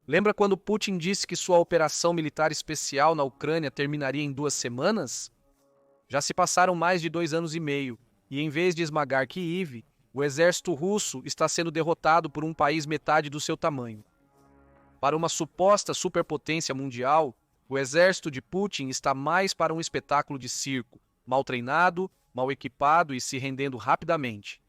Lembra quando Putin disse que sua operação militar especial na Ucrânia terminaria em 2 semanas? Já se passaram mais de 2 anos e meio, e em vez de esmagar Kiev, o exército russo está sendo derrotado por um país metade do seu tamanho. Para uma suposta superpotência mundial, o exército de Putin está mais para um espetáculo de circo, mal treinado, mal equipado e se rendendo rapidamente.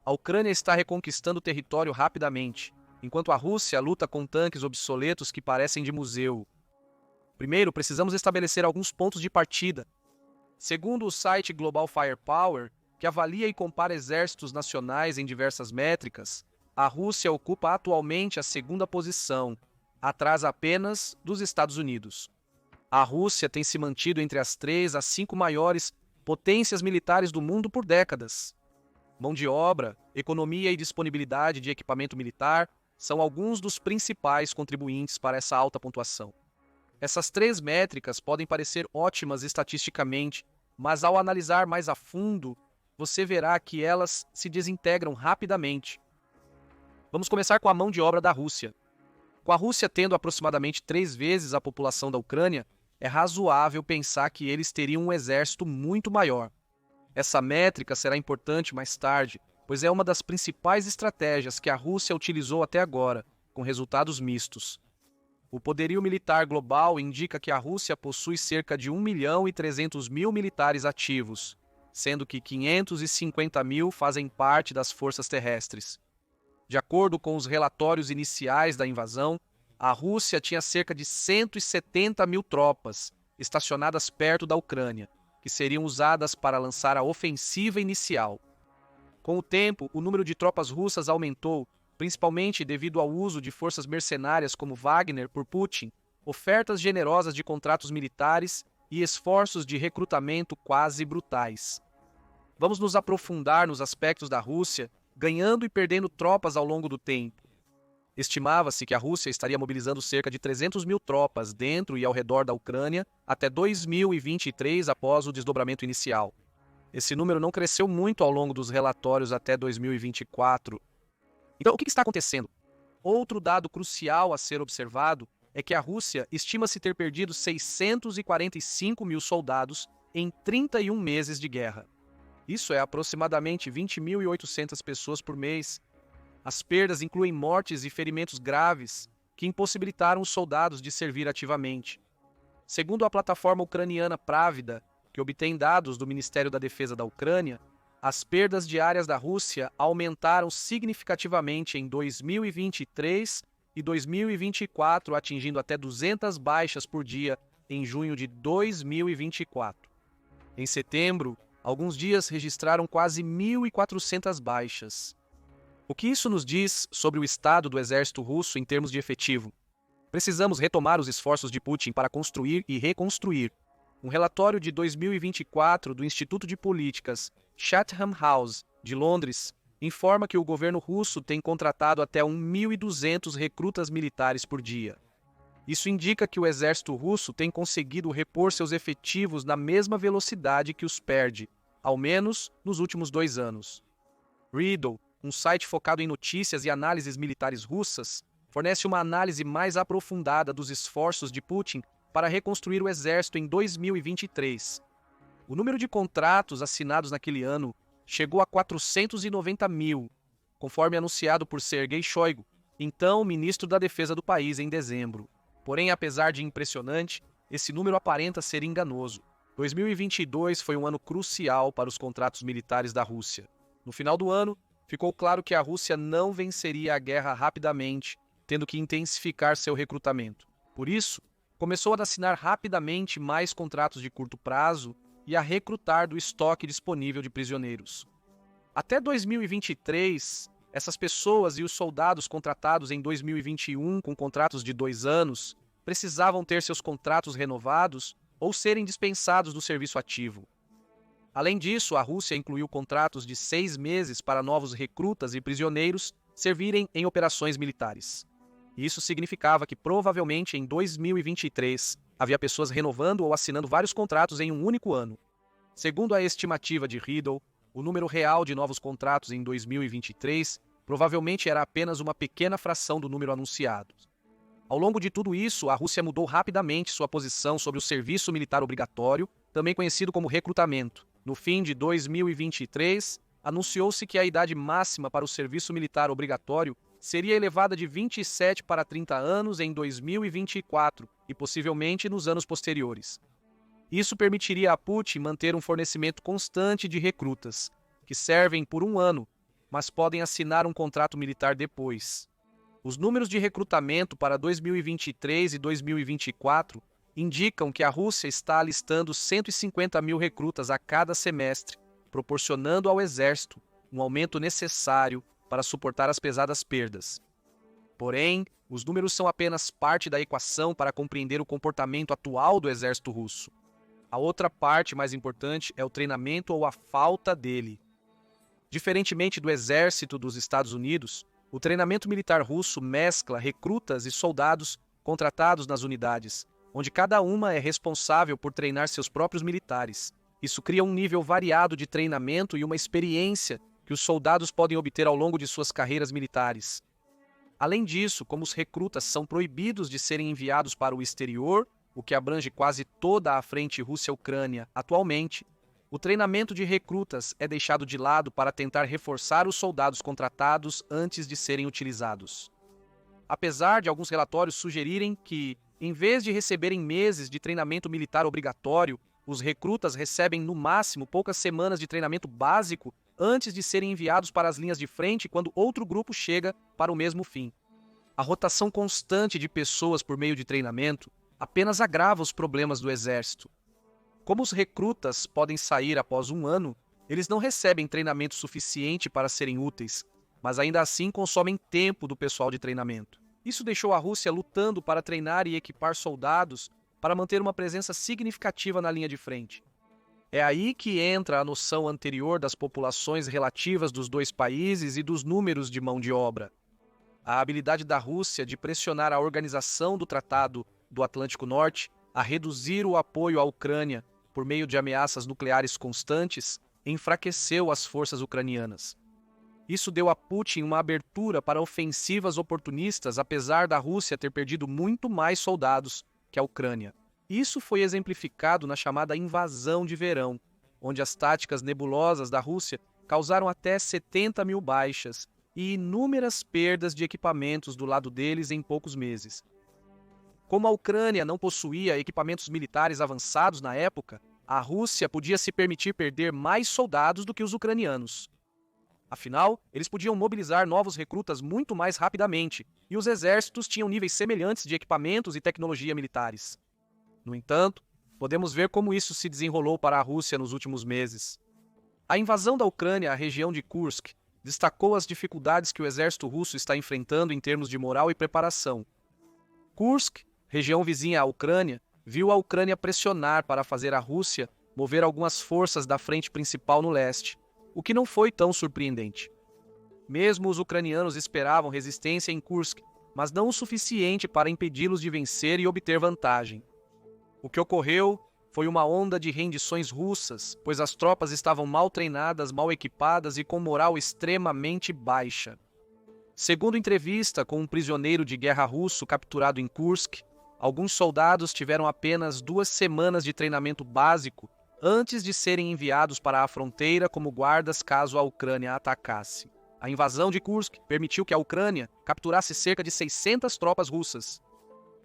A Ucrânia está reconquistando território rapidamente, enquanto a Rússia luta com tanques obsoletos que parecem de museu. Primeiro, precisamos estabelecer alguns pontos de partida. Segundo o site Global Firepower, que avalia e compara exércitos nacionais em diversas métricas, a Rússia ocupa atualmente a segunda posição, atrás apenas dos Estados Unidos. A Rússia tem se mantido entre as 3 a 5 maiores potências militares do mundo por décadas. Mão de obra, economia e disponibilidade de equipamento militar são alguns dos principais contribuintes para essa alta pontuação. Essas 3 métricas podem parecer ótimas estatisticamente, mas ao analisar mais a fundo, você verá que elas se desintegram rapidamente. Vamos começar com a mão de obra da Rússia. Com a Rússia tendo aproximadamente 3 vezes a população da Ucrânia, é razoável pensar que eles teriam um exército muito maior. Essa métrica será importante mais tarde, pois é uma das principais estratégias que a Rússia utilizou até agora, com resultados mistos. O poderio militar global indica que a Rússia possui cerca de 1.300.000 militares ativos, sendo que 550 mil fazem parte das forças terrestres. De acordo com os relatórios iniciais da invasão, a Rússia tinha cerca de 170 mil tropas estacionadas perto da Ucrânia, que seriam usadas para lançar a ofensiva inicial. Com o tempo, o número de tropas russas aumentou, principalmente devido ao uso de forças mercenárias como Wagner por Putin, ofertas generosas de contratos militares e esforços de recrutamento quase brutais. Vamos nos aprofundar nos aspectos da Rússia, ganhando e perdendo tropas ao longo do tempo. Estimava-se que a Rússia estaria mobilizando cerca de 300 mil tropas dentro e ao redor da Ucrânia até 2023 após o desdobramento inicial. Esse número não cresceu muito ao longo dos relatórios até 2024. Então, o que está acontecendo? Outro dado crucial a ser observado é que a Rússia estima-se ter perdido 645 mil soldados em 31 meses de guerra. Isso é aproximadamente 20.800 pessoas por mês. As perdas incluem mortes e ferimentos graves que impossibilitaram os soldados de servir ativamente. Segundo a plataforma ucraniana Pravda, que obtém dados do Ministério da Defesa da Ucrânia, as perdas diárias da Rússia aumentaram significativamente em 2023 e 2024, atingindo até 200 baixas por dia em junho de 2024. Em setembro, alguns dias registraram quase 1.400 baixas. O que isso nos diz sobre o estado do exército russo em termos de efetivo? Precisamos retomar os esforços de Putin para construir e reconstruir. Um relatório de 2024 do Instituto de Políticas Chatham House, de Londres, informa que o governo russo tem contratado até 1.200 recrutas militares por dia. Isso indica que o exército russo tem conseguido repor seus efetivos na mesma velocidade que os perde, ao menos nos últimos 2 anos. Riddle, um site focado em notícias e análises militares russas, fornece uma análise mais aprofundada dos esforços de Putin para reconstruir o exército em 2023. O número de contratos assinados naquele ano chegou a 490 mil, conforme anunciado por Sergei Shoigu, então ministro da Defesa do país, em dezembro. Porém, apesar de impressionante, esse número aparenta ser enganoso. 2022 foi um ano crucial para os contratos militares da Rússia. No final do ano, ficou claro que a Rússia não venceria a guerra rapidamente, tendo que intensificar seu recrutamento. Por isso, começou a assinar rapidamente mais contratos de curto prazo e a recrutar do estoque disponível de prisioneiros. Até 2023, essas pessoas e os soldados contratados em 2021 com contratos de 2 anos precisavam ter seus contratos renovados ou serem dispensados do serviço ativo. Além disso, a Rússia incluiu contratos de 6 meses para novos recrutas e prisioneiros servirem em operações militares. Isso significava que provavelmente em 2023 havia pessoas renovando ou assinando vários contratos em um único ano. Segundo a estimativa de Riddle, o número real de novos contratos em 2023 provavelmente era apenas uma pequena fração do número anunciado. Ao longo de tudo isso, a Rússia mudou rapidamente sua posição sobre o serviço militar obrigatório, também conhecido como recrutamento. No fim de 2023, anunciou-se que a idade máxima para o serviço militar obrigatório seria elevada de 27 para 30 anos em 2024 e possivelmente nos anos posteriores. Isso permitiria a Putin manter um fornecimento constante de recrutas, que servem por um ano, mas podem assinar um contrato militar depois. Os números de recrutamento para 2023 e 2024 indicam que a Rússia está alistando 150 mil recrutas a cada semestre, proporcionando ao exército um aumento necessário para suportar as pesadas perdas. Porém, os números são apenas parte da equação para compreender o comportamento atual do exército russo. A outra parte mais importante é o treinamento ou a falta dele. Diferentemente do exército dos Estados Unidos, o treinamento militar russo mescla recrutas e soldados contratados nas unidades, onde cada uma é responsável por treinar seus próprios militares. Isso cria um nível variado de treinamento e uma experiência que os soldados podem obter ao longo de suas carreiras militares. Além disso, como os recrutas são proibidos de serem enviados para o exterior, o que abrange quase toda a frente Rússia-Ucrânia atualmente, o treinamento de recrutas é deixado de lado para tentar reforçar os soldados contratados antes de serem utilizados. Apesar de alguns relatórios sugerirem que, em vez de receberem meses de treinamento militar obrigatório, os recrutas recebem no máximo poucas semanas de treinamento básico antes de serem enviados para as linhas de frente quando outro grupo chega para o mesmo fim. A rotação constante de pessoas por meio de treinamento apenas agrava os problemas do exército. Como os recrutas podem sair após um ano, eles não recebem treinamento suficiente para serem úteis, mas ainda assim consomem tempo do pessoal de treinamento. Isso deixou a Rússia lutando para treinar e equipar soldados para manter uma presença significativa na linha de frente. É aí que entra a noção anterior das populações relativas dos dois países e dos números de mão de obra. A habilidade da Rússia de pressionar a organização do Tratado do Atlântico Norte a reduzir o apoio à Ucrânia por meio de ameaças nucleares constantes enfraqueceu as forças ucranianas. Isso deu a Putin uma abertura para ofensivas oportunistas, apesar da Rússia ter perdido muito mais soldados que a Ucrânia. Isso foi exemplificado na chamada invasão de verão, onde as táticas nebulosas da Rússia causaram até 70 mil baixas e inúmeras perdas de equipamentos do lado deles em poucos meses. Como a Ucrânia não possuía equipamentos militares avançados na época, a Rússia podia se permitir perder mais soldados do que os ucranianos. Afinal, eles podiam mobilizar novos recrutas muito mais rapidamente, e os exércitos tinham níveis semelhantes de equipamentos e tecnologia militares. No entanto, podemos ver como isso se desenrolou para a Rússia nos últimos meses. A invasão da Ucrânia à região de Kursk destacou as dificuldades que o exército russo está enfrentando em termos de moral e preparação. Kursk, região vizinha à Ucrânia, viu a Ucrânia pressionar para fazer a Rússia mover algumas forças da frente principal no leste, o que não foi tão surpreendente. Mesmo os ucranianos esperavam resistência em Kursk, mas não o suficiente para impedi-los de vencer e obter vantagem. O que ocorreu foi uma onda de rendições russas, pois as tropas estavam mal treinadas, mal equipadas e com moral extremamente baixa. Segundo entrevista com um prisioneiro de guerra russo capturado em Kursk, alguns soldados tiveram apenas 2 semanas de treinamento básico antes de serem enviados para a fronteira como guardas caso a Ucrânia atacasse. A invasão de Kursk permitiu que a Ucrânia capturasse cerca de 600 tropas russas.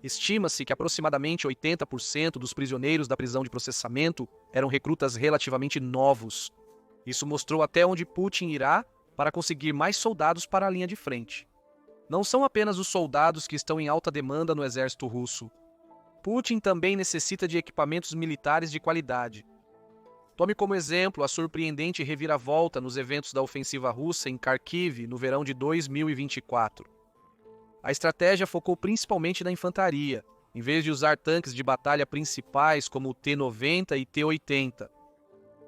Estima-se que aproximadamente 80% dos prisioneiros da prisão de processamento eram recrutas relativamente novos. Isso mostrou até onde Putin irá para conseguir mais soldados para a linha de frente. Não são apenas os soldados que estão em alta demanda no exército russo. Putin também necessita de equipamentos militares de qualidade. Tome como exemplo a surpreendente reviravolta nos eventos da ofensiva russa em Kharkiv no verão de 2024. A estratégia focou principalmente na infantaria, em vez de usar tanques de batalha principais como o T-90 e T-80.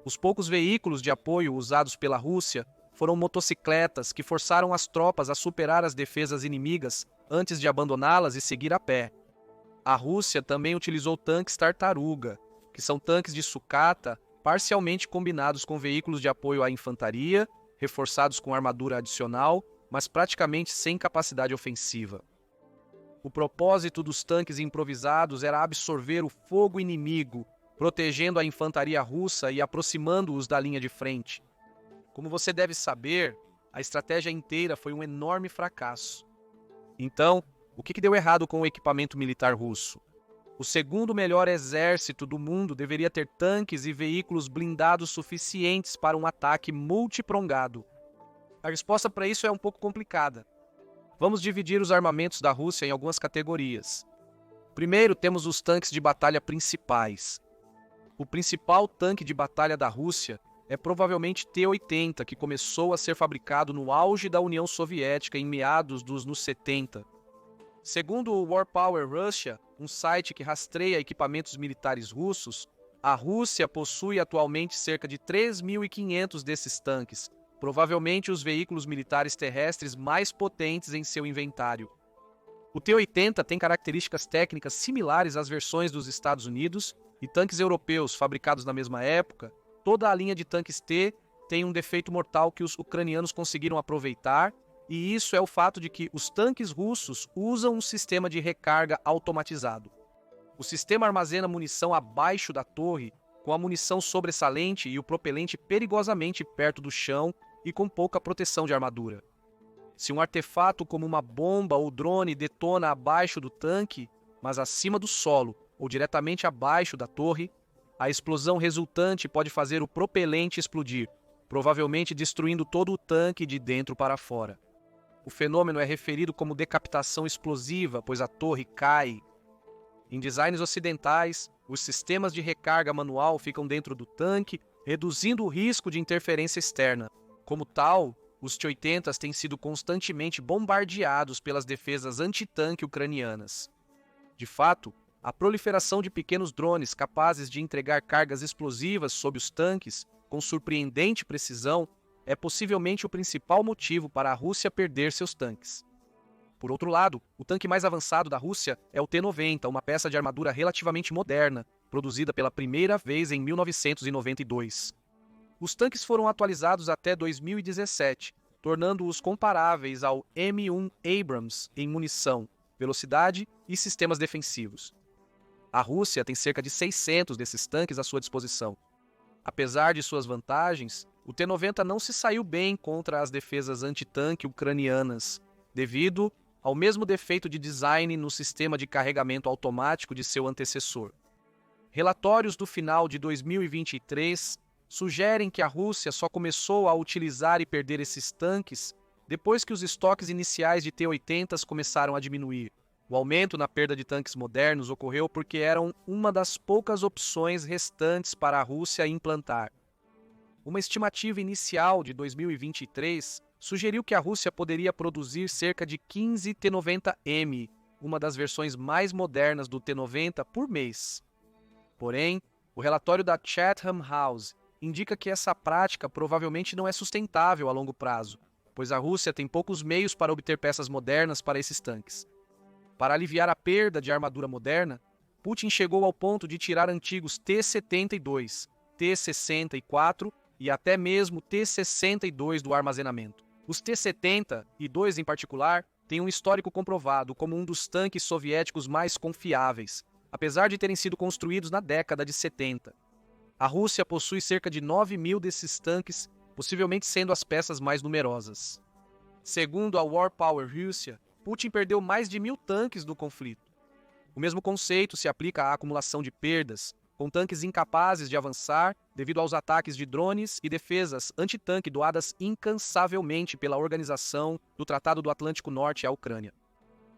Os poucos veículos de apoio usados pela Rússia foram motocicletas que forçaram as tropas a superar as defesas inimigas antes de abandoná-las e seguir a pé. A Rússia também utilizou tanques tartaruga, que são tanques de sucata parcialmente combinados com veículos de apoio à infantaria, reforçados com armadura adicional, mas praticamente sem capacidade ofensiva. O propósito dos tanques improvisados era absorver o fogo inimigo, protegendo a infantaria russa e aproximando-os da linha de frente. Como você deve saber, a estratégia inteira foi um enorme fracasso. Então, o que deu errado com o equipamento militar russo? O segundo melhor exército do mundo deveria ter tanques e veículos blindados suficientes para um ataque multiprongado. A resposta para isso é um pouco complicada. Vamos dividir os armamentos da Rússia em algumas categorias. Primeiro, temos os tanques de batalha principais. O principal tanque de batalha da Rússia é provavelmente T-80, que começou a ser fabricado no auge da União Soviética em meados dos anos 70. Segundo o War Power Russia, um site que rastreia equipamentos militares russos, a Rússia possui atualmente cerca de 3.500 desses tanques, provavelmente os veículos militares terrestres mais potentes em seu inventário. O T-80 tem características técnicas similares às versões dos Estados Unidos e tanques europeus fabricados na mesma época. Toda a linha de tanques T tem um defeito mortal que os ucranianos conseguiram aproveitar, e isso é o fato de que os tanques russos usam um sistema de recarga automatizado. O sistema armazena munição abaixo da torre, com a munição sobressalente e o propelente perigosamente perto do chão e com pouca proteção de armadura. Se um artefato como uma bomba ou drone detona abaixo do tanque, mas acima do solo ou diretamente abaixo da torre, a explosão resultante pode fazer o propelente explodir, provavelmente destruindo todo o tanque de dentro para fora. O fenômeno é referido como decapitação explosiva, pois a torre cai. Em designs ocidentais, os sistemas de recarga manual ficam dentro do tanque, reduzindo o risco de interferência externa. Como tal, os T-80s têm sido constantemente bombardeados pelas defesas antitanque ucranianas. De fato, a proliferação de pequenos drones capazes de entregar cargas explosivas sob os tanques, com surpreendente precisão, é possivelmente o principal motivo para a Rússia perder seus tanques. Por outro lado, o tanque mais avançado da Rússia é o T-90, uma peça de armadura relativamente moderna, produzida pela primeira vez em 1992. Os tanques foram atualizados até 2017, tornando-os comparáveis ao M1 Abrams em munição, velocidade e sistemas defensivos. A Rússia tem cerca de 600 desses tanques à sua disposição. Apesar de suas vantagens, o T-90 não se saiu bem contra as defesas antitanque ucranianas, devido ao mesmo defeito de design no sistema de carregamento automático de seu antecessor. Relatórios do final de 2023 sugerem que a Rússia só começou a utilizar e perder esses tanques depois que os estoques iniciais de T-80s começaram a diminuir. O aumento na perda de tanques modernos ocorreu porque eram uma das poucas opções restantes para a Rússia implantar. Uma estimativa inicial de 2023 sugeriu que a Rússia poderia produzir cerca de 15 T-90M, uma das versões mais modernas do T-90, por mês. Porém, o relatório da Chatham House indica que essa prática provavelmente não é sustentável a longo prazo, pois a Rússia tem poucos meios para obter peças modernas para esses tanques. Para aliviar a perda de armadura moderna, Putin chegou ao ponto de tirar antigos T-72, T-64 e até mesmo T-62 do armazenamento. Os T-70, e dois em particular, têm um histórico comprovado como um dos tanques soviéticos mais confiáveis, apesar de terem sido construídos na década de 70. A Rússia possui cerca de 9.000 desses tanques, possivelmente sendo as peças mais numerosas. Segundo a War Power Russia, Putin perdeu mais de 1.000 tanques no conflito. O mesmo conceito se aplica à acumulação de perdas, com tanques incapazes de avançar devido aos ataques de drones e defesas antitanque doadas incansavelmente pela Organização do Tratado do Atlântico Norte à Ucrânia.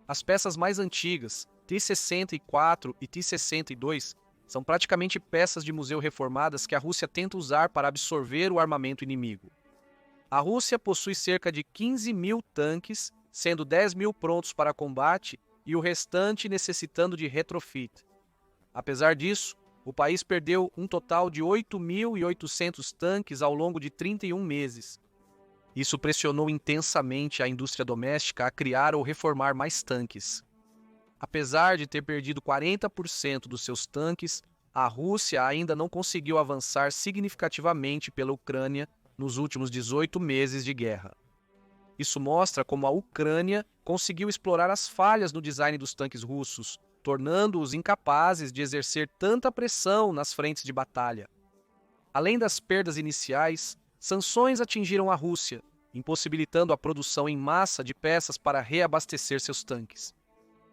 As peças mais antigas, T-64 e T-62, são praticamente peças de museu reformadas que a Rússia tenta usar para absorver o armamento inimigo. A Rússia possui cerca de 15.000 tanques, sendo 10.000 prontos para combate e o restante necessitando de retrofit. Apesar disso, o país perdeu um total de 8.800 tanques ao longo de 31 meses. Isso pressionou intensamente a indústria doméstica a criar ou reformar mais tanques. Apesar de ter perdido 40% dos seus tanques, a Rússia ainda não conseguiu avançar significativamente pela Ucrânia nos últimos 18 meses de guerra. Isso mostra como a Ucrânia conseguiu explorar as falhas no design dos tanques russos, tornando-os incapazes de exercer tanta pressão nas frentes de batalha. Além das perdas iniciais, sanções atingiram a Rússia, impossibilitando a produção em massa de peças para reabastecer seus tanques.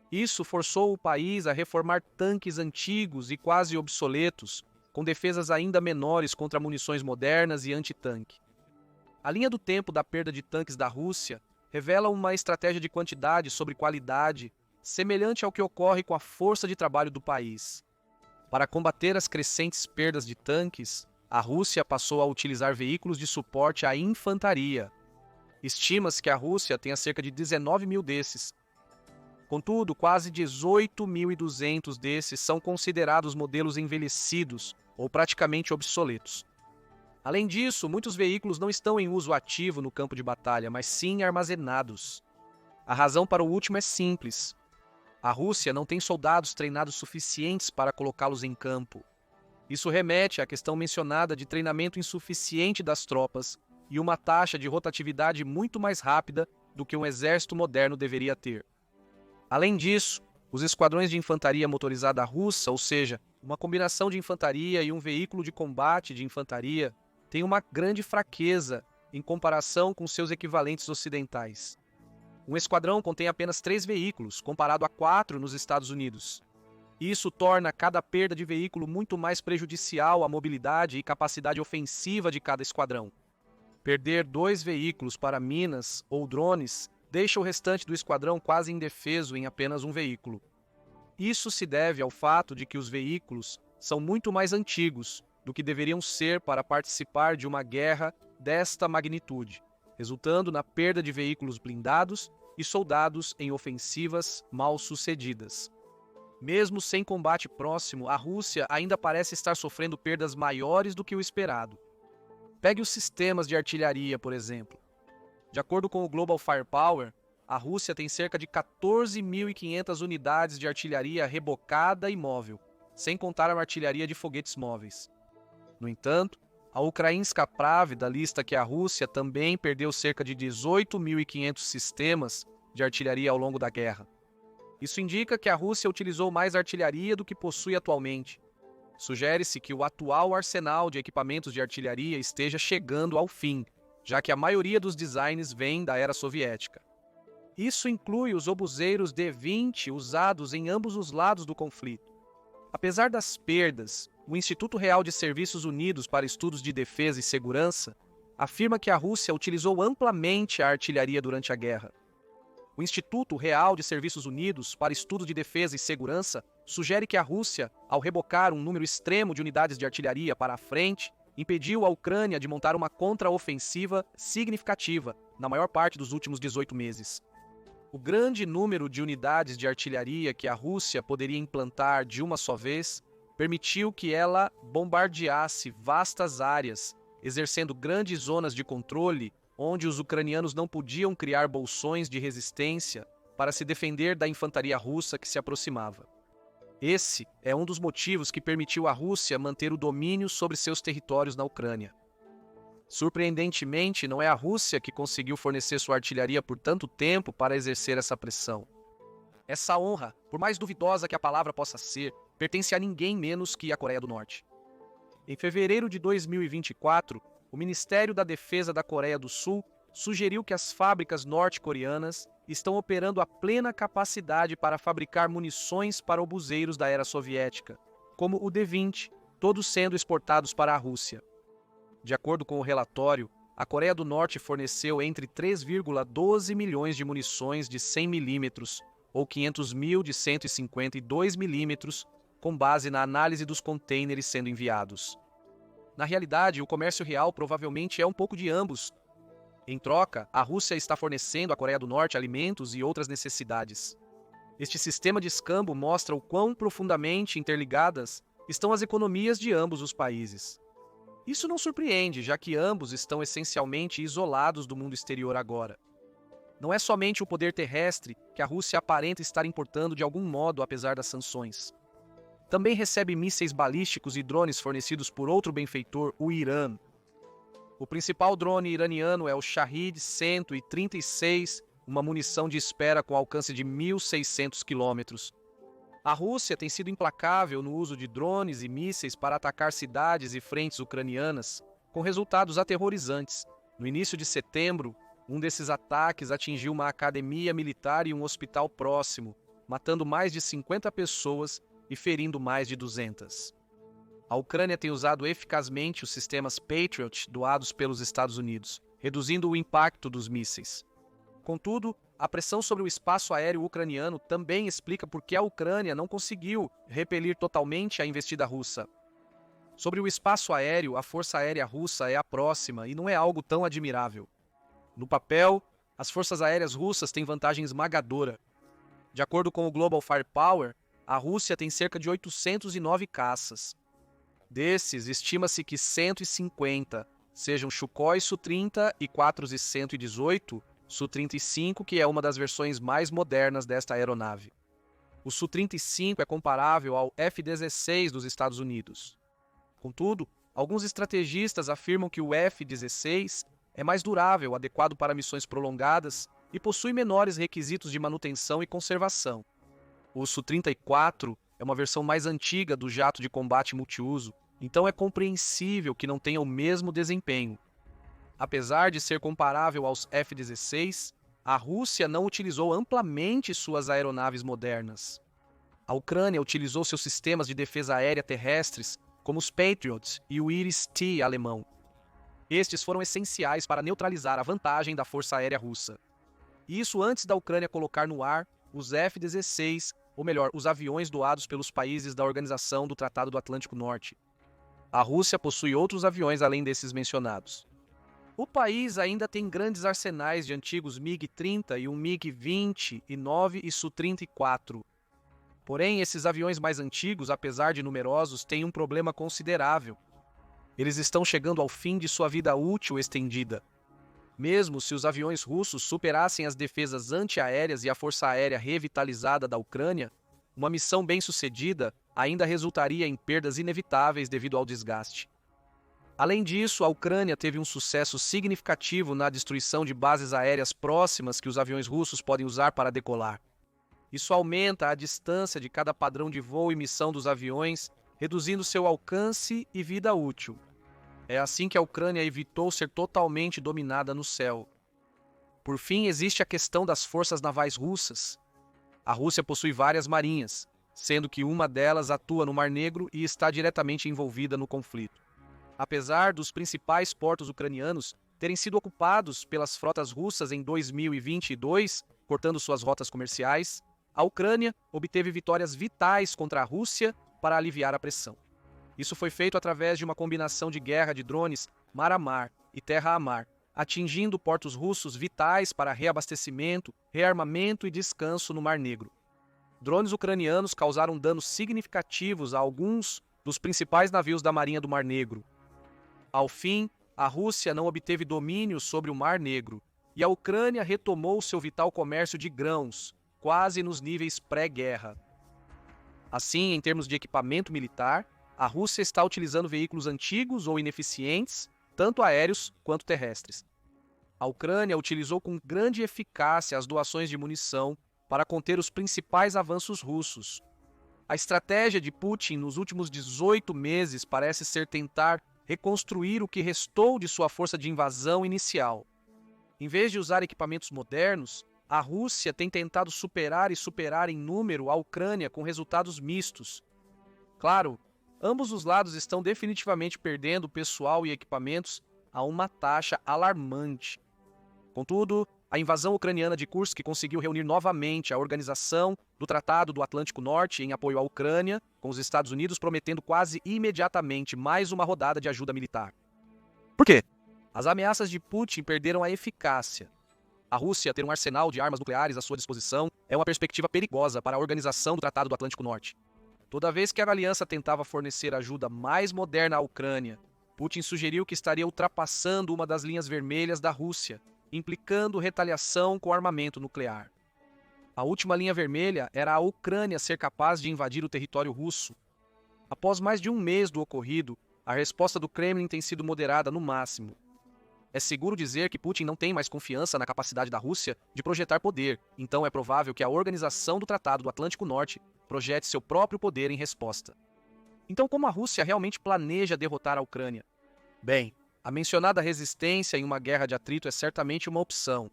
Isso forçou o país a reformar tanques antigos e quase obsoletos, com defesas ainda menores contra munições modernas e antitanque. A linha do tempo da perda de tanques da Rússia revela uma estratégia de quantidade sobre qualidade, semelhante ao que ocorre com a força de trabalho do país. Para combater as crescentes perdas de tanques, a Rússia passou a utilizar veículos de suporte à infantaria. Estima-se que a Rússia tenha cerca de 19 mil desses. Contudo, quase 18.200 desses são considerados modelos envelhecidos ou praticamente obsoletos. Além disso, muitos veículos não estão em uso ativo no campo de batalha, mas sim armazenados. A razão para o último é simples. A Rússia não tem soldados treinados suficientes para colocá-los em campo. Isso remete à questão mencionada de treinamento insuficiente das tropas e uma taxa de rotatividade muito mais rápida do que um exército moderno deveria ter. Além disso, os esquadrões de infantaria motorizada russa, ou seja, uma combinação de infantaria e um veículo de combate de infantaria, têm uma grande fraqueza em comparação com seus equivalentes ocidentais. Um esquadrão contém apenas 3 veículos, comparado a 4 nos Estados Unidos. Isso torna cada perda de veículo muito mais prejudicial à mobilidade e capacidade ofensiva de cada esquadrão. Perder 2 veículos para minas ou drones deixa o restante do esquadrão quase indefeso em apenas um veículo. Isso se deve ao fato de que os veículos são muito mais antigos do que deveriam ser para participar de uma guerra desta magnitude, resultando na perda de veículos blindados e soldados em ofensivas mal sucedidas. Mesmo sem combate próximo, a Rússia ainda parece estar sofrendo perdas maiores do que o esperado. Pegue os sistemas de artilharia, por exemplo. De acordo com o Global Firepower, a Rússia tem cerca de 14.500 unidades de artilharia rebocada e móvel, sem contar a artilharia de foguetes móveis. No entanto, a Ukrainska Pravda lista que a Rússia também perdeu cerca de 18.500 sistemas de artilharia ao longo da guerra. Isso indica que a Rússia utilizou mais artilharia do que possui atualmente. Sugere-se que o atual arsenal de equipamentos de artilharia esteja chegando ao fim, já que a maioria dos designs vem da era soviética. Isso inclui os obuseiros D-20 usados em ambos os lados do conflito. Apesar das perdas, o Instituto Real de Serviços Unidos para Estudos de Defesa e Segurança afirma que a Rússia utilizou amplamente a artilharia durante a guerra. O Instituto Real de Serviços Unidos para Estudos de Defesa e Segurança sugere que a Rússia, ao rebocar um número extremo de unidades de artilharia para a frente, impediu a Ucrânia de montar uma contraofensiva significativa na maior parte dos últimos 18 meses. O grande número de unidades de artilharia que a Rússia poderia implantar de uma só vez permitiu que ela bombardeasse vastas áreas, exercendo grandes zonas de controle onde os ucranianos não podiam criar bolsões de resistência para se defender da infantaria russa que se aproximava. Esse é um dos motivos que permitiu à Rússia manter o domínio sobre seus territórios na Ucrânia. Surpreendentemente, não é a Rússia que conseguiu fornecer sua artilharia por tanto tempo para exercer essa pressão. Essa honra, por mais duvidosa que a palavra possa ser, pertence a ninguém menos que a Coreia do Norte. Em fevereiro de 2024, o Ministério da Defesa da Coreia do Sul sugeriu que as fábricas norte-coreanas estão operando a plena capacidade para fabricar munições para obuseiros da era soviética, como o D-20, todos sendo exportados para a Rússia. De acordo com o relatório, a Coreia do Norte forneceu entre 3,12 milhões de munições de 100 mm ou 500 mil de 152 mm, com base na análise dos contêineres sendo enviados. Na realidade, o comércio real provavelmente é um pouco de ambos. Em troca, a Rússia está fornecendo à Coreia do Norte alimentos e outras necessidades. Este sistema de escambo mostra o quão profundamente interligadas estão as economias de ambos os países. Isso não surpreende, já que ambos estão essencialmente isolados do mundo exterior agora. Não é somente o poder terrestre que a Rússia aparenta estar importando de algum modo apesar das sanções. Também recebe mísseis balísticos e drones fornecidos por outro benfeitor, o Irã. O principal drone iraniano é o Shahid 136, uma munição de espera com alcance de 1.600 quilômetros. A Rússia tem sido implacável no uso de drones e mísseis para atacar cidades e frentes ucranianas, com resultados aterrorizantes. No início de setembro, um desses ataques atingiu uma academia militar e um hospital próximo, matando mais de 50 pessoas e ferindo mais de 200. A Ucrânia tem usado eficazmente os sistemas Patriot doados pelos Estados Unidos, reduzindo o impacto dos mísseis. Contudo, a pressão sobre o espaço aéreo ucraniano também explica por que a Ucrânia não conseguiu repelir totalmente a investida russa. Sobre o espaço aéreo, a Força Aérea Russa é a próxima e não é algo tão admirável. No papel, as forças aéreas russas têm vantagem esmagadora. De acordo com o Global Firepower, a Rússia tem cerca de 809 caças. Desses, estima-se que 150 sejam Sukhoi Su-30 e 418 Su-35, que é uma das versões mais modernas desta aeronave. O Su-35 é comparável ao F-16 dos Estados Unidos. Contudo, alguns estrategistas afirmam que o F-16 é mais durável, adequado para missões prolongadas e possui menores requisitos de manutenção e conservação. O Su-34 é uma versão mais antiga do jato de combate multiuso, então é compreensível que não tenha o mesmo desempenho. Apesar de ser comparável aos F-16, a Rússia não utilizou amplamente suas aeronaves modernas. A Ucrânia utilizou seus sistemas de defesa aérea terrestres, como os Patriots e o Iris-T alemão. Estes foram essenciais para neutralizar a vantagem da Força Aérea Russa. Isso antes da Ucrânia colocar no ar os F-16, ou melhor, os aviões doados pelos países da Organização do Tratado do Atlântico Norte. A Rússia possui outros aviões além desses mencionados. O país ainda tem grandes arsenais de antigos MiG-30 e um MiG-29 e Su-34. Porém, esses aviões mais antigos, apesar de numerosos, têm um problema considerável. Eles estão chegando ao fim de sua vida útil estendida. Mesmo se os aviões russos superassem as defesas antiaéreas e a força aérea revitalizada da Ucrânia, uma missão bem-sucedida ainda resultaria em perdas inevitáveis devido ao desgaste. Além disso, a Ucrânia teve um sucesso significativo na destruição de bases aéreas próximas que os aviões russos podem usar para decolar. Isso aumenta a distância de cada padrão de voo e missão dos aviões, reduzindo seu alcance e vida útil. É assim que a Ucrânia evitou ser totalmente dominada no céu. Por fim, existe a questão das forças navais russas. A Rússia possui várias marinhas, sendo que uma delas atua no Mar Negro e está diretamente envolvida no conflito. Apesar dos principais portos ucranianos terem sido ocupados pelas frotas russas em 2022, cortando suas rotas comerciais, a Ucrânia obteve vitórias vitais contra a Rússia para aliviar a pressão. Isso foi feito através de uma combinação de guerra de drones mar a mar e terra a mar, atingindo portos russos vitais para reabastecimento, rearmamento e descanso no Mar Negro. Drones ucranianos causaram danos significativos a alguns dos principais navios da Marinha do Mar Negro. Ao fim, a Rússia não obteve domínio sobre o Mar Negro e a Ucrânia retomou seu vital comércio de grãos, quase nos níveis pré-guerra. Assim, em termos de equipamento militar, a Rússia está utilizando veículos antigos ou ineficientes, tanto aéreos quanto terrestres. A Ucrânia utilizou com grande eficácia as doações de munição para conter os principais avanços russos. A estratégia de Putin nos últimos 18 meses parece ser tentar reconstruir o que restou de sua força de invasão inicial. Em vez de usar equipamentos modernos, a Rússia tem tentado superar em número a Ucrânia com resultados mistos. Claro, ambos os lados estão definitivamente perdendo pessoal e equipamentos a uma taxa alarmante. Contudo, a invasão ucraniana de Kursk conseguiu reunir novamente a Organização do Tratado do Atlântico Norte em apoio à Ucrânia, com os Estados Unidos prometendo quase imediatamente mais uma rodada de ajuda militar. Por quê? As ameaças de Putin perderam a eficácia. A Rússia ter um arsenal de armas nucleares à sua disposição é uma perspectiva perigosa para a Organização do Tratado do Atlântico Norte. Toda vez que a aliança tentava fornecer ajuda mais moderna à Ucrânia, Putin sugeriu que estaria ultrapassando uma das linhas vermelhas da Rússia, implicando retaliação com armamento nuclear. A última linha vermelha era a Ucrânia ser capaz de invadir o território russo. Após mais de um mês do ocorrido, a resposta do Kremlin tem sido moderada no máximo. É seguro dizer que Putin não tem mais confiança na capacidade da Rússia de projetar poder, então é provável que a organização do Tratado do Atlântico Norte projete seu próprio poder em resposta. Então, como a Rússia realmente planeja derrotar a Ucrânia? Bem, a mencionada resistência em uma guerra de atrito é certamente uma opção.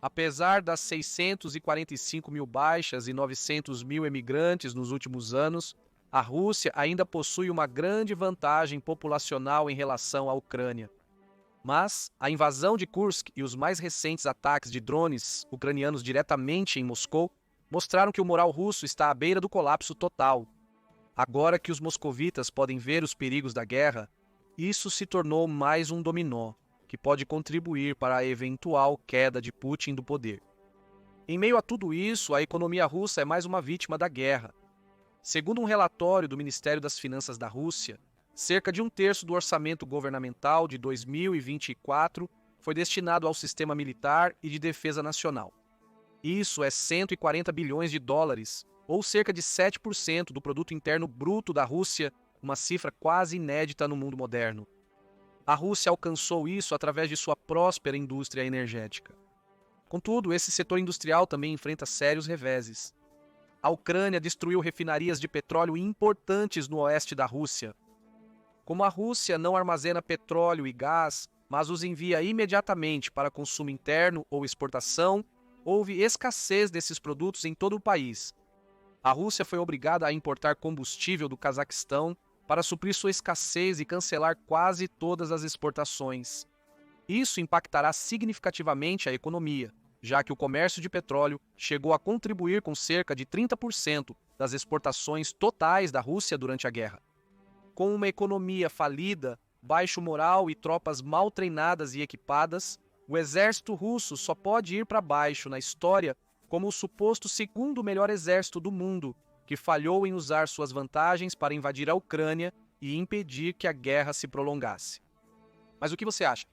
Apesar das 645 mil baixas e 900 mil emigrantes nos últimos anos, a Rússia ainda possui uma grande vantagem populacional em relação à Ucrânia. Mas a invasão de Kursk e os mais recentes ataques de drones ucranianos diretamente em Moscou mostraram que o moral russo está à beira do colapso total. Agora que os moscovitas podem ver os perigos da guerra, isso se tornou mais um dominó, que pode contribuir para a eventual queda de Putin do poder. Em meio a tudo isso, a economia russa é mais uma vítima da guerra. Segundo um relatório do Ministério das Finanças da Rússia, cerca de um terço do orçamento governamental de 2024 foi destinado ao sistema militar e de defesa nacional. Isso é 140 bilhões de dólares, ou cerca de 7% do produto interno bruto da Rússia, uma cifra quase inédita no mundo moderno. A Rússia alcançou isso através de sua próspera indústria energética. Contudo, esse setor industrial também enfrenta sérios reveses. A Ucrânia destruiu refinarias de petróleo importantes no oeste da Rússia. Como a Rússia não armazena petróleo e gás, mas os envia imediatamente para consumo interno ou exportação, houve escassez desses produtos em todo o país. A Rússia foi obrigada a importar combustível do Cazaquistão para suprir sua escassez e cancelar quase todas as exportações. Isso impactará significativamente a economia, já que o comércio de petróleo chegou a contribuir com cerca de 30% das exportações totais da Rússia durante a guerra. Com uma economia falida, baixo moral e tropas mal treinadas e equipadas, o exército russo só pode ir para baixo na história como o suposto segundo melhor exército do mundo, que falhou em usar suas vantagens para invadir a Ucrânia e impedir que a guerra se prolongasse. Mas o que você acha?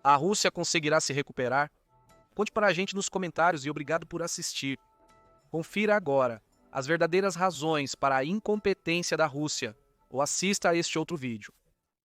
A Rússia conseguirá se recuperar? Conte para a gente nos comentários e obrigado por assistir. Confira agora as verdadeiras razões para a incompetência da Rússia ou assista a este outro vídeo.